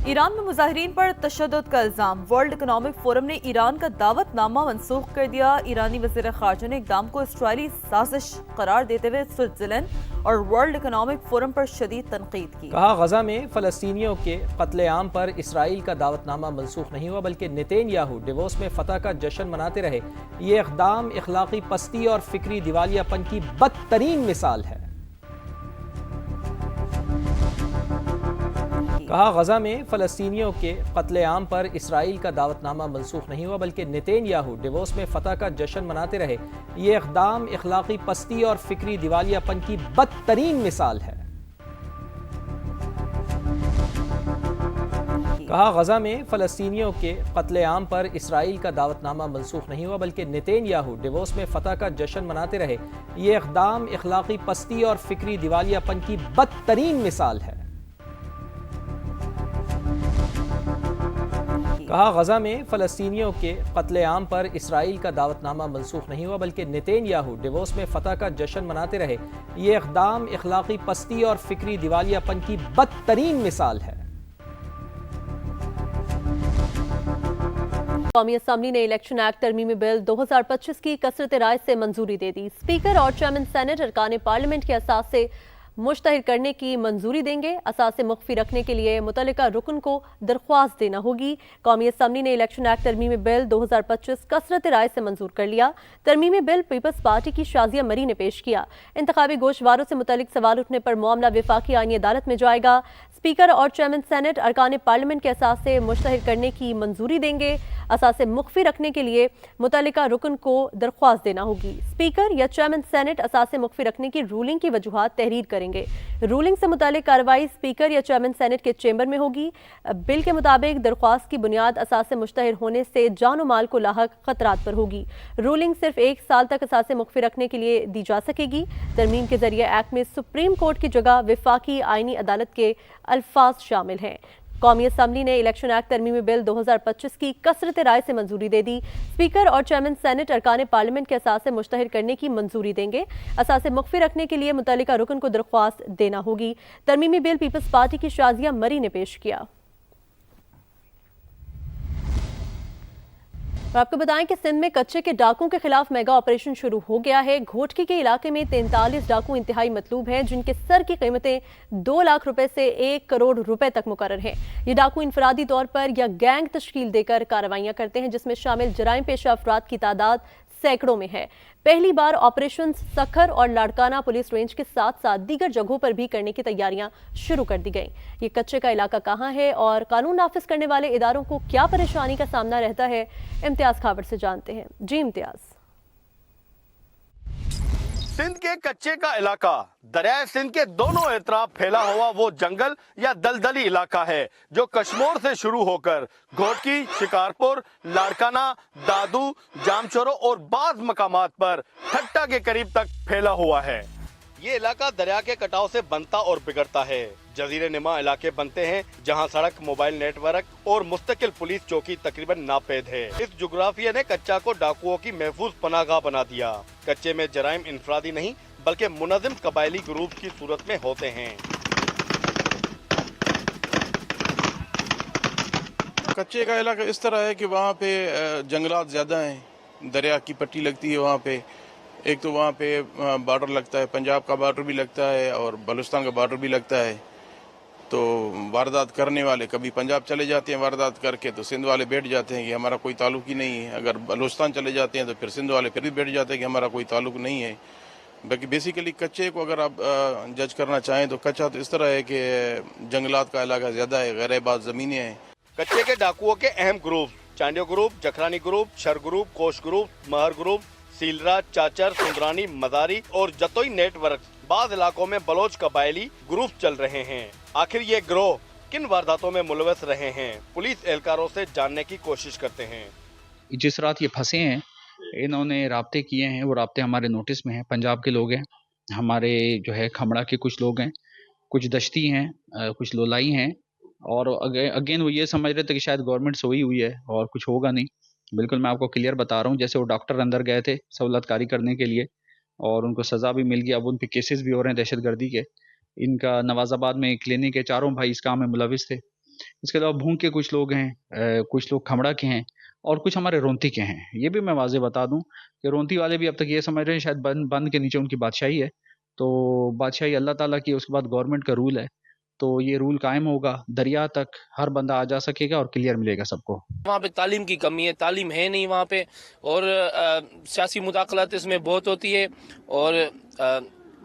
Iran में मुजाहिरीन पर तशद्दुद का इल्जाम। वर्ल्ड इकोनॉमिक फोरम ने ईरान का दावतनामा मनसूख कर दिया। ईरानी वज़ीर ख़ारजा ने इक़दाम को इसराइली साजिश करार देते हुए स्विट्ज़रलैंड और वर्ल्ड इकोनॉमिक फोरम पर शदीद तनकीद की। कहा, गजा में फ़लस्तीनियों के कत्लेआम पर इसराइल का दावतनामा मनसूख नहीं हुआ, बल्कि नेतन्याहू डिवोर्स में फ़तह का जश्न मनाते रहे। ये इक़दाम इखलाकी पस्ती और फ़िक्री दिवालियापन की बदतरीन मिसाल है। कहा, गजा में फ़लस्तीनियों के कत्लेआम पर इसराइल का दावतनामा मनसूख नहीं हुआ, बल्कि नेतन्याहू डिवोर्स में फ़तह का जश्न मनाते रहे। ये इक़दाम इखलाकी पस्ती और फ़िक्री दिवालियापन की बदतरीन मिसाल है। कहा, गजा में फ़लस्तीनियों के कत्लेआम पर इसराइल का दावतनामा मनसूख नहीं हुआ, बल्कि नेतन्याहू डिवोर्स में फ़तह का जश्न मनाते रहे। ये इक़दाम इखलाकी पस्ती और फ़िक्री दिवालियापन की बदतरीन मिसाल है। कहा, गजा में फ़लस्तीनियों के कत्लेआम पर इसराइल का दावतनामा मनसूख नहीं हुआ, बल्कि नेतन्याहू डिवोर्स में फ़तह का जश्न मनाते रहे। ये इक़दाम इखलाकी पस्ती और फ़िक्री दिवालियापन की बदतरीन मिसाल है। कौमी असम्बली ने इलेक्शन एक्ट तरमीमी बिल 2025 की कसरत राय से मंजूरी दे दी। स्पीकर और चेयरमैन सेनेट अरकान पार्लियामेंट के असास से मुश्तहिर करने की मंजूरी देंगे। असासे मुख्फी रखने के लिए मुतल्लिका रुकन को दरख्वास्त देना होगी। कौमी असम्बली ने इलेक्शन एक्ट तरमीमी बिल 2025 कसरत राय से मंजूर कर लिया। तरमीमी बिल पीपल्स पार्टी की शाजिया मरी ने पेश किया। इंतखाबी गोशवारों से मुतल्लिक सवाल उठने पर मामला विफाकी आईनी अदालत में जाएगा। स्पीकर और चेयरमैन सेनेट अरकान पार्लियामेंट के असास से मुश्तहिर करने की मंजूरी देंगे। असासे मुख्फी रखने के लिए मुतल्लिका रुकन को दरख्वास्त देना होगी। स्पीकर या चेयरमैन सेनेट असासे मुख्फी रखने की रूलिंग की वजूहात तहरीर करेंगे। रूलिंग से मुतालिक कार्रवाई स्पीकर या चेयरमैन सेनेट के चेंबर में होगी। बिल के मुताबिक दरख्वास्त की बुनियाद असासे मुश्तहिर होने से जान माल को लाहक खतरात पर होगी। रूलिंग सिर्फ 1 साल तक असासे मुख्फी रखने के लिए दी जा सकेगी। तरमीम के जरिए एक्ट में सुप्रीम कोर्ट की जगह विफाकी आईनी अदालत के अल्फाज शामिल हैं। कौमी असम्बली ने इलेक्शन एक्ट तरमीमी बिल 2025 की कसरत राय से मंजूरी दे दी। स्पीकर और चेयरमैन सेनेट अरकान पार्लियामेंट के असासे मुश्तहिर करने की मंजूरी देंगे। असासे मुख्फी रखने के लिए मुतल्लिका रुकन को दरख्वास्त देना होगी। तरमीमी बिल पीपल्स पार्टी की शाजिया मरी ने पेश किया। और आपको बताएं कि सिंध में कच्चे के डाकुओं के खिलाफ मेगा ऑपरेशन शुरू हो गया है। घोटकी के इलाके में 43 डाकू इंतहाई मतलूब हैं, जिनके सर की कीमतें 2 लाख रुपए से 1 करोड़ रुपए तक मुकर्रर हैं। ये डाकू इनफरादी तौर पर या गैंग तश्कील देकर कार्रवाइयां करते हैं, जिसमें शामिल जराइम पेशा अफराद की तादाद सैकड़ों में है। पहली बार ऑपरेशन सखर और लाड़काना पुलिस रेंज के साथ साथ दीगर जगहों पर भी करने की तैयारियां शुरू कर दी गई। ये कच्चे का इलाका कहां है और कानून नाफिज करने वाले इदारों को क्या परेशानी का सामना रहता है, इम्तियाज खाबर से जानते हैं। जी इम्तियाज। सिंध के कच्चे का इलाका दरियाए सिंध के दोनों एतराफ फैला हुआ वो जंगल या दलदली इलाका है जो कश्मोर से शुरू होकर घोटकी, शिकारपुर, लाड़काना, दादू, जामचोरो और बाज मकामात पर ठट्टा के करीब तक फैला हुआ है। ये इलाका दरिया के कटाव से बनता और बिगड़ता है। जजीरे नुमा इलाके बनते हैं जहां सड़क, मोबाइल नेटवर्क और मुस्तकिल पुलिस चौकी तकरीबन नापेद है। इस जुग्राफिया ने कच्चा को डाकुओं की महफूज पनाहगाह बना दिया। कच्चे में जराइम इनफरादी नहीं बल्कि मुनज़्ज़म कबायली ग्रुप की सूरत में होते हैं। कच्चे का इलाका इस तरह है कि वहाँ पे जंगलात ज़्यादा हैं, दरिया की पट्टी लगती है वहाँ पे। एक तो वहाँ पे बॉर्डर लगता है, पंजाब का बॉर्डर भी लगता है और बलूचिस्तान का बॉर्डर भी लगता है। तो वारदात करने वाले कभी पंजाब चले जाते हैं वारदात करके, तो सिंध वाले बैठ जाते हैं कि हमारा कोई ताल्लुक ही नहीं है। अगर बलूचिस्तान चले जाते हैं तो फिर सिंध वाले फिर भी बैठ जाते हैं कि हमारा कोई ताल्लुक नहीं है। बाकी बेसिकली कच्चे को अगर आप जज करना चाहें तो कच्चा तो इस तरह है कि जंगलात का इलाका ज़्यादा है, गैर आबाद ज़मीनें हैं। कच्चे के डाकुओं के अहम group Chandio group, Jakhrani group, Shar group, Kosh group, Mahar group, Seelra, Chachar, Sundrani, Madari और जतोई नेटवर्क। बाज़ इलाकों में बलोच कबायली ग्रुप चल रहे हैं। आखिर ये गिरोह किन वारदातों में मुलवस रहे हैं, पुलिस एहलकारों से जानने की कोशिश करते हैं। जिस रात ये फंसे हैं, इन्होंने राब्ते किए हैं, वो राब्ते हमारे नोटिस में हैं। पंजाब के लोग हैं, हमारे जो है खमड़ा के कुछ लोग हैं, कुछ दश्ती हैं, कुछ लोलाई हैं। और अगेन वो ये समझ रहे थे कि शायद गवर्नमेंट सोई हुई है और कुछ होगा नहीं। बिल्कुल मैं आपको क्लियर बता रहा हूँ, जैसे वो डॉक्टर अंदर गए थे सहूलतकारी करने के लिए और उनको सज़ा भी मिल गई। अब उन पे केसेस भी हो रहे हैं दहशतगर्दी के। इनका नवाज़ाबाद में क्लिनिक है, चारों भाई इस काम में मुलविस थे। इसके अलावा भूंग के कुछ लोग हैं, कुछ लोग खमड़ा के हैं और कुछ हमारे रोंती के हैं। ये भी मैं वाज़ेह बता दूं कि रोंती वाले भी अब तक ये समझ रहे हैं शायद बंद के नीचे उनकी बादशाही है, तो बादशाही अल्लाह ताला की, उसके बाद गवर्नमेंट का रूल है, तो ये रूल कायम होगा, दरिया तक हर बंदा आ जा सकेगा और क्लियर मिलेगा सबको। वहाँ पे तालीम की कमी है, तालीम है नहीं वहाँ पे, और सियासी मुदाखलत इसमें बहुत होती है, और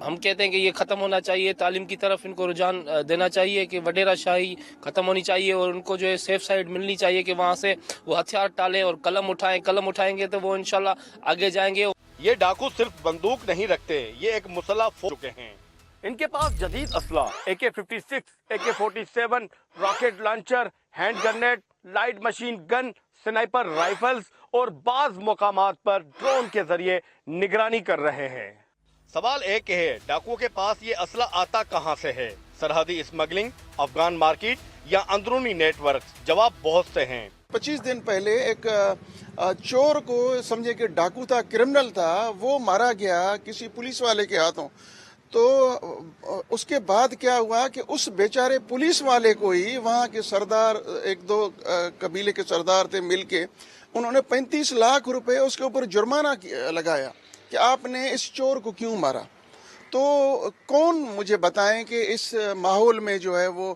हम कहते हैं कि ये ख़त्म होना चाहिए, तालीम की तरफ इनको रुझान देना चाहिए कि वडेरा शाही ख़त्म होनी चाहिए, और उनको जो है सेफ साइड मिलनी चाहिए कि वहाँ से वो हथियार टालें और कलम उठाएं। कलम उठाएंगे तो वो इंशाल्लाह आगे जाएंगे। ये डाकू सिर्फ बंदूक नहीं रखते, ये एक मुसल्ला फौज चुके हैं। इनके पास जदीद असला AK-56, AK-47, rocket launcher, hand grenade, light machine gun, sniper rifles और बाज मुकामात पर ड्रोन के जरिए निगरानी कर रहे हैं। सवाल एक है, डाकुओं के पास ये असला आता कहां से है? सरहदी स्मगलिंग, अफगान मार्केट या अंदरूनी नेटवर्क? जवाब बहुत से हैं। 25 दिन पहले एक चोर को, समझे कि डाकू था, क्रिमिनल था, वो मारा गया किसी पुलिस वाले के हाथों। तो उसके बाद क्या हुआ कि उस बेचारे पुलिस वाले को ही वहाँ के सरदार, एक दो कबीले के सरदार थे, मिलके उन्होंने 35 लाख रुपए उसके ऊपर जुर्माना लगाया कि आपने इस चोर को क्यों मारा। तो कौन मुझे बताएं कि इस माहौल में जो है वो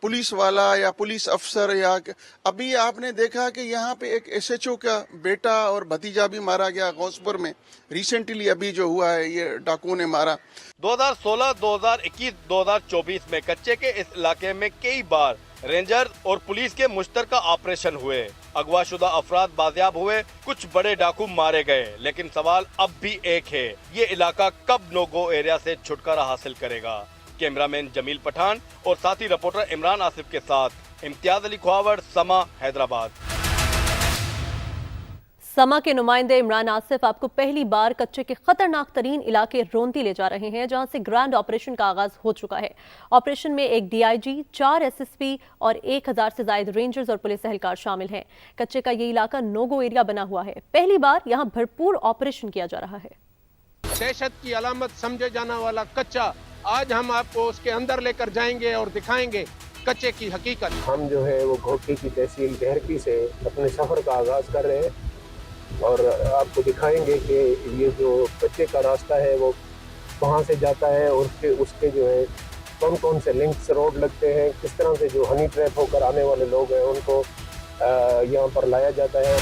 पुलिस वाला या पुलिस अफसर, या अभी आपने देखा कि यहाँ पे एक SHO का बेटा और भतीजा भी मारा गया गौसपुर में, रिसेंटली अभी जो हुआ है ये डाकुओं ने मारा। 2016, 2021, 2024 में कच्चे के इस इलाके में कई बार रेंजर और पुलिस के मुश्तरका ऑपरेशन हुए, अगवाशुदा अफराद बाजियाब हुए, कुछ बड़े डाकू मारे गए। लेकिन सवाल अब भी एक है, ये इलाका कब नो गो एरिया से छुटकारा हासिल करेगा? कैमरामैन जमील पठान और साथी रिपोर्टर इमरान आसिफ के साथ इम्तियाज अली खुआवड़, समा, हैदराबाद। समा के नुमाइंदे इमरान आसिफ आपको पहली बार कच्चे के खतरनाक तरीन इलाके रोंती ले जा रहे हैं, जहां से ग्रैंड ऑपरेशन का आगाज हो चुका है। ऑपरेशन में एक DIG, 4 SSP और 1000 से ज्यादा रेंजर्स और पुलिस एहलकार शामिल हैं। कच्चे का ये इलाका नोगो एरिया बना हुआ है। पहली बार यहां भरपूर ऑपरेशन किया जा रहा है। दहशत की अलामत समझे जाने वाला कच्चा, आज हम आपको उसके अंदर लेकर जाएंगे और दिखाएंगे कच्चे की हकीकत। हम जो है वो घोटी की तहसील गहरकी से अपने सफर का आगाज कर रहे हैं और आपको दिखाएंगे कि ये जो कच्चे का रास्ता है वो कहाँ से जाता है और उसके जो है कौन कौन से लिंक्स रोड लगते हैं, किस तरह से जो हनी ट्रैप होकर आने वाले लोग हैं उनको यहाँ पर लाया जाता है।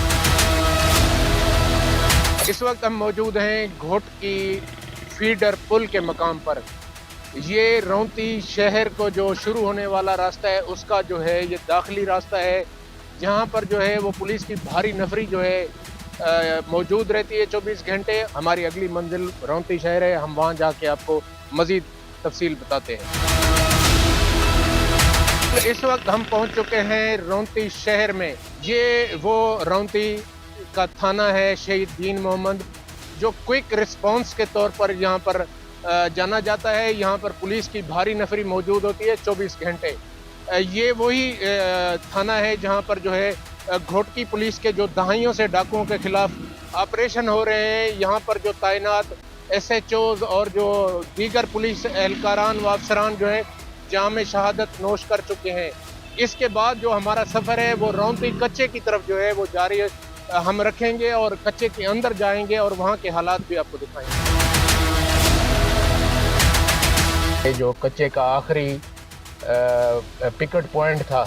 इस वक्त हम मौजूद हैं घोट की फीडर पुल के मकाम पर। ये रोंती शहर को जो शुरू होने वाला रास्ता है उसका जो है ये दाखिली रास्ता है, जहाँ पर जो है वो पुलिस की भारी नफरी जो है मौजूद रहती है 24 घंटे। हमारी अगली मंजिल रोंती शहर है, हम वहाँ जाके आपको मज़ीद तफसील बताते हैं। इस वक्त हम पहुँच चुके हैं रोंती शहर में। ये वो रोंती का थाना है शहीद दीन मोहम्मद, जो क्विक रिस्पांस के तौर पर यहाँ पर जाना जाता है। यहाँ पर पुलिस की भारी नफरी मौजूद होती है 24 घंटे। ये वही थाना है जहाँ पर जो है घोटकी पुलिस के जो दहाइयों से डाकुओं के खिलाफ ऑपरेशन हो रहे हैं। यहाँ पर जो तैनात SHOs और जो दीगर पुलिस एहलकारान व अफसरान जो है जाम शहादत नोश कर चुके हैं। इसके बाद जो हमारा सफ़र है वो रोंती कच्चे की तरफ जो है वो जारी हम रखेंगे और कच्चे के अंदर जाएंगे और वहाँ के हालात भी आपको दिखाएंगे। जो कच्चे का आखिरी पिकेट पॉइंट था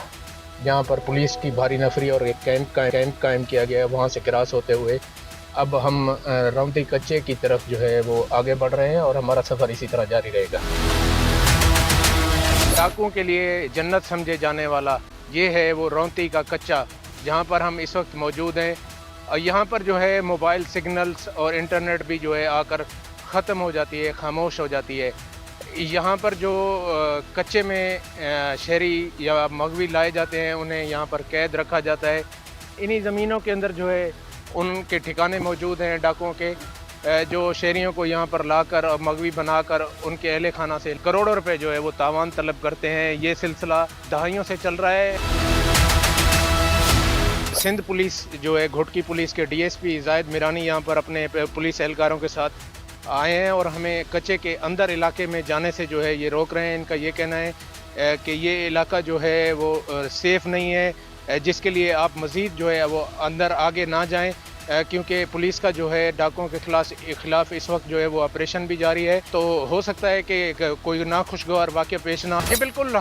जहाँ पर पुलिस की भारी नफरी और एक कैंप कायम किया गया है, वहाँ से क्रॉस होते हुए अब हम रोंती कच्चे की तरफ जो है वो आगे बढ़ रहे हैं और हमारा सफ़र इसी तरह जारी रहेगा। डाकुओं के लिए जन्नत समझे जाने वाला ये है वो रोंती का कच्चा, जहाँ पर हम इस वक्त मौजूद हैं। और यहाँ पर जो है मोबाइल सिग्नल्स और इंटरनेट भी जो है आकर ख़त्म हो जाती है, खामोश हो जाती है। यहाँ पर जो कच्चे में शहरी या मगवी लाए जाते हैं उन्हें यहाँ पर कैद रखा जाता है। इन्हीं ज़मीनों के अंदर जो है उनके ठिकाने मौजूद हैं डाकुओं के, जो शहरियों को यहाँ पर लाकर और मगवी बनाकर उनके अहले खाना से करोड़ों रुपए जो है वो तावान तलब करते हैं। ये सिलसिला दहाइयों से चल रहा है। सिंध पुलिस जो है घोटकी पुलिस के DSP जायद मीरानी यहाँ पर अपने पुलिस एहलकारों के साथ आए हैं और हमें कच्चे के अंदर इलाके में जाने से जो है ये रोक रहे हैं। इनका ये कहना है کہ یہ علاقہ جو ہے وہ سیف نہیں ہے، جس کے لیے آپ مزید جو ہے وہ اندر آگے نہ جائیں، کیونکہ پولیس کا جو ہے ڈاکوؤں کے خلاف اس وقت جو ہے وہ آپریشن بھی جاری ہے، تو ہو سکتا ہے کہ کوئی ناخوشگوار واقعہ پیش نہ آئے۔ بالکل